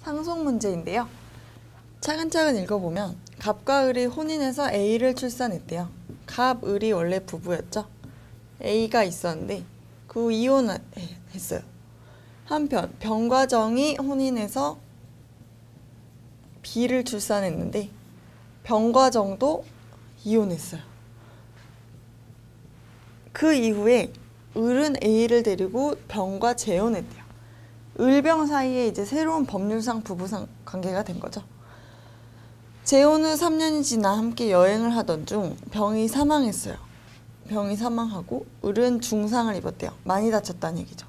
상속 문제인데요. 차근차근 읽어보면 갑과 을이 혼인해서 A를 출산했대요. 갑, 을이 원래 부부였죠. A가 있었는데 그 후 이혼했어요. 한편 병과 정이 혼인해서 B를 출산했는데 병과 정도 이혼했어요. 그 이후에 을은 A를 데리고 병과 재혼했대요. 을병 사이에 이제 새로운 법률상 부부상 관계가 된 거죠. 재혼 후 3년이 지나 함께 여행을 하던 중 병이 사망했어요. 병이 사망하고 을은 중상을 입었대요. 많이 다쳤다는 얘기죠.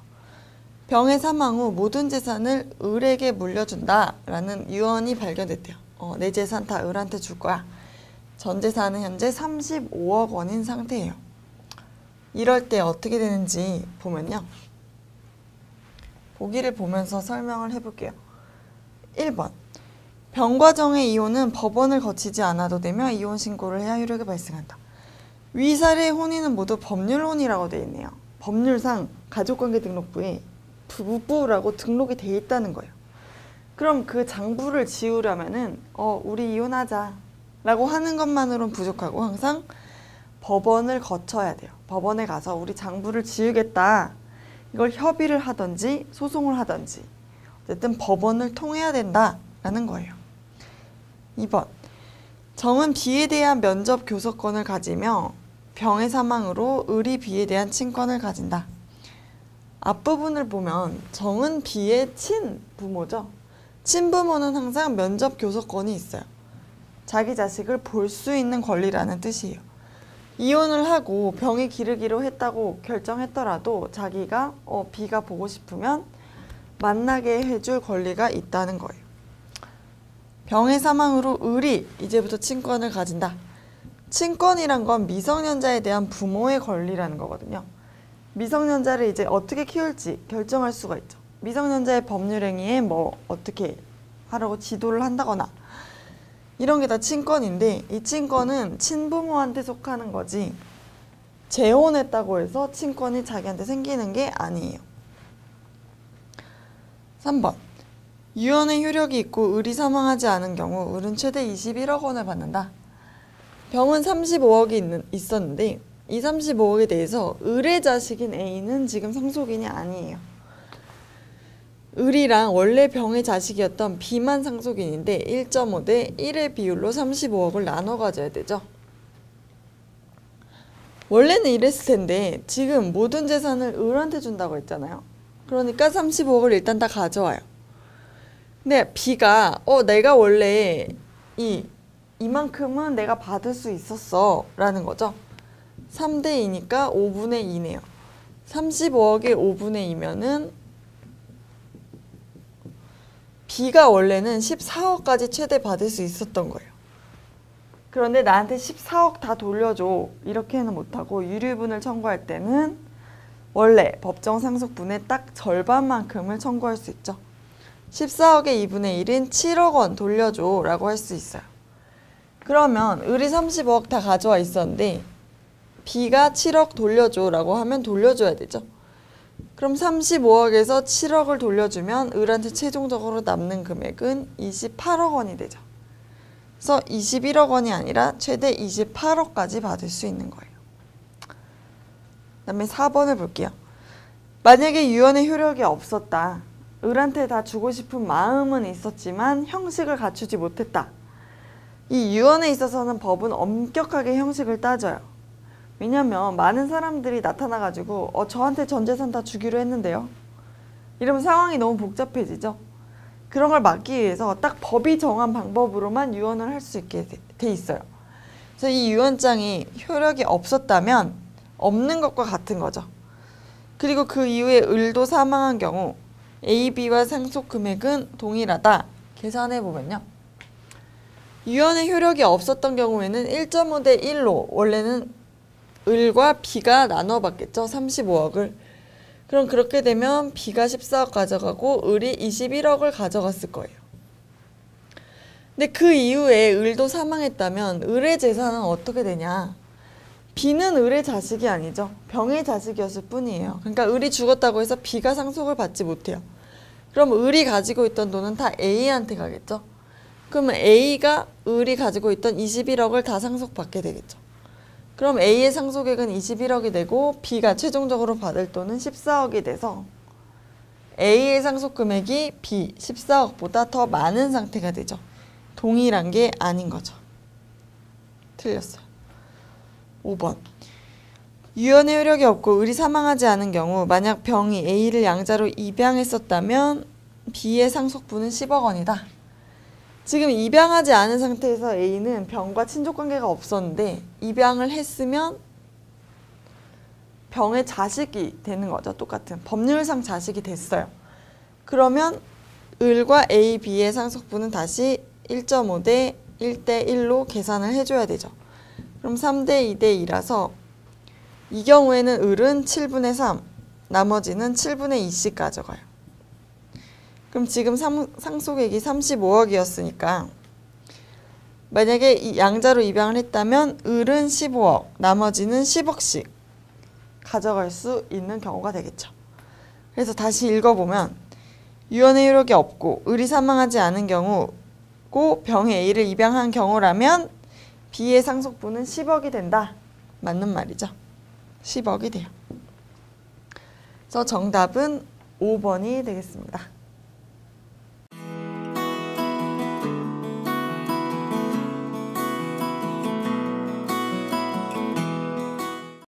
병의 사망 후 모든 재산을 을에게 물려준다라는 유언이 발견됐대요. 내 재산 다 을한테 줄 거야. 전 재산은 현재 35억 원인 상태예요. 이럴 때 어떻게 되는지 보면요. 보기를 보면서 설명을 해볼게요. 1번. 병과 정의 이혼은 법원을 거치지 않아도 되며 이혼 신고를 해야 효력이 발생한다. 위 사례의 혼인은 모두 법률혼이라고 되어 있네요. 법률상 가족관계 등록부에 부부라고 등록이 되어 있다는 거예요. 그럼 그 장부를 지우려면은 우리 이혼하자 라고 하는 것만으로는 부족하고 항상 법원을 거쳐야 돼요. 법원에 가서 우리 장부를 지우겠다. 이걸 협의를 하든지 소송을 하든지 어쨌든 법원을 통해야 된다라는 거예요. 2번. 정은 B에 대한 면접 교섭권을 가지며 병의 사망으로 을이 B에 대한 친권을 가진다. 앞부분을 보면 정은 B의 친부모죠. 친부모는 항상 면접 교섭권이 있어요. 자기 자식을 볼 수 있는 권리라는 뜻이에요. 이혼을 하고 병이 기르기로 했다고 결정했더라도 자기가 B가 보고 싶으면 만나게 해줄 권리가 있다는 거예요. 병의 사망으로 을이 이제부터 친권을 가진다. 친권이란 건 미성년자에 대한 부모의 권리라는 거거든요. 미성년자를 이제 어떻게 키울지 결정할 수가 있죠. 미성년자의 법률행위에 뭐 어떻게 하라고 지도를 한다거나 이런 게 다 친권인데 이 친권은 친부모한테 속하는 거지 재혼했다고 해서 친권이 자기한테 생기는 게 아니에요. 3번. 유언의 효력이 있고 을이 사망하지 않은 경우 을은 최대 21억 원을 받는다. 병은 35억이 있었는데 이 35억에 대해서 을의 자식인 A는 지금 상속인이 아니에요. 을이랑 원래 병의 자식이었던 B만 상속인인데 1.5 대 1의 비율로 35억을 나눠 가져야 되죠. 원래는 이랬을 텐데 지금 모든 재산을 을한테 준다고 했잖아요. 그러니까 35억을 일단 다 가져와요. 근데 B가 내가 원래 이만큼은 내가 받을 수 있었어 라는 거죠. 3대 2니까 5분의 2네요. 35억의 5분의 2면은 B가 원래는 14억까지 최대 받을 수 있었던 거예요. 그런데 나한테 14억 다 돌려줘 이렇게는 못하고 유류분을 청구할 때는 원래 법정 상속분의 딱 절반만큼을 청구할 수 있죠. 14억의 2분의 1인 7억 원 돌려줘 라고 할 수 있어요. 그러면 을이 35억 다 가져와 있었는데 B가 7억 돌려줘 라고 하면 돌려줘야 되죠. 그럼 35억에서 7억을 돌려주면 을한테 최종적으로 남는 금액은 28억 원이 되죠. 그래서 21억 원이 아니라 최대 28억까지 받을 수 있는 거예요. 그 다음에 4번을 볼게요. 만약에 유언의 효력이 없었다. 을한테 다 주고 싶은 마음은 있었지만 형식을 갖추지 못했다. 이 유언에 있어서는 법은 엄격하게 형식을 따져요. 왜냐면 많은 사람들이 나타나가지고 저한테 전 재산 다 주기로 했는데요. 이러면 상황이 너무 복잡해지죠. 그런 걸 막기 위해서 딱 법이 정한 방법으로만 유언을 할 수 있게 돼 있어요. 그래서 이 유언장이 효력이 없었다면 없는 것과 같은 거죠. 그리고 그 이후에 을도 사망한 경우 A, B와 상속 금액은 동일하다. 계산해보면요. 유언의 효력이 없었던 경우에는 1.5 대 1로 원래는 을과 B가 나눠 받겠죠. 35억을. 그럼 그렇게 되면 B가 14억 가져가고 을이 21억을 가져갔을 거예요. 근데 그 이후에 을도 사망했다면 을의 재산은 어떻게 되냐? B는 을의 자식이 아니죠. 병의 자식이었을 뿐이에요. 그러니까 을이 죽었다고 해서 B가 상속을 받지 못해요. 그럼 을이 가지고 있던 돈은 다 A한테 가겠죠. 그러면 A가 을이 가지고 있던 21억을 다 상속받게 되겠죠. 그럼 A의 상속액은 21억이 되고 B가 최종적으로 받을 돈은 14억이 돼서 A의 상속 금액이 B 14억보다 더 많은 상태가 되죠. 동일한 게 아닌 거죠. 틀렸어요. 5번. 유언의 효력이 없고 을이 사망하지 않은 경우 만약 병이 A를 양자로 입양했었다면 B의 상속분은 10억 원이다. 지금 입양하지 않은 상태에서 A는 병과 친족관계가 없었는데 입양을 했으면 병의 자식이 되는 거죠. 똑같은 법률상 자식이 됐어요. 그러면 을과 A, B의 상속분은 다시 1.5 대 1대 1로 계산을 해줘야 되죠. 그럼 3대 2대 2라서 이 경우에는 을은 7분의 3, 나머지는 7분의 2씩 가져가요. 그럼 지금 상속액이 35억이었으니까 만약에 이 양자로 입양을 했다면 을은 15억, 나머지는 10억씩 가져갈 수 있는 경우가 되겠죠. 그래서 다시 읽어보면 유언의 효력이 없고 을이 사망하지 않은 경우고 병이 A를 입양한 경우라면 B의 상속분은 10억이 된다. 맞는 말이죠. 10억이 돼요. 그래서 정답은 5번이 되겠습니다.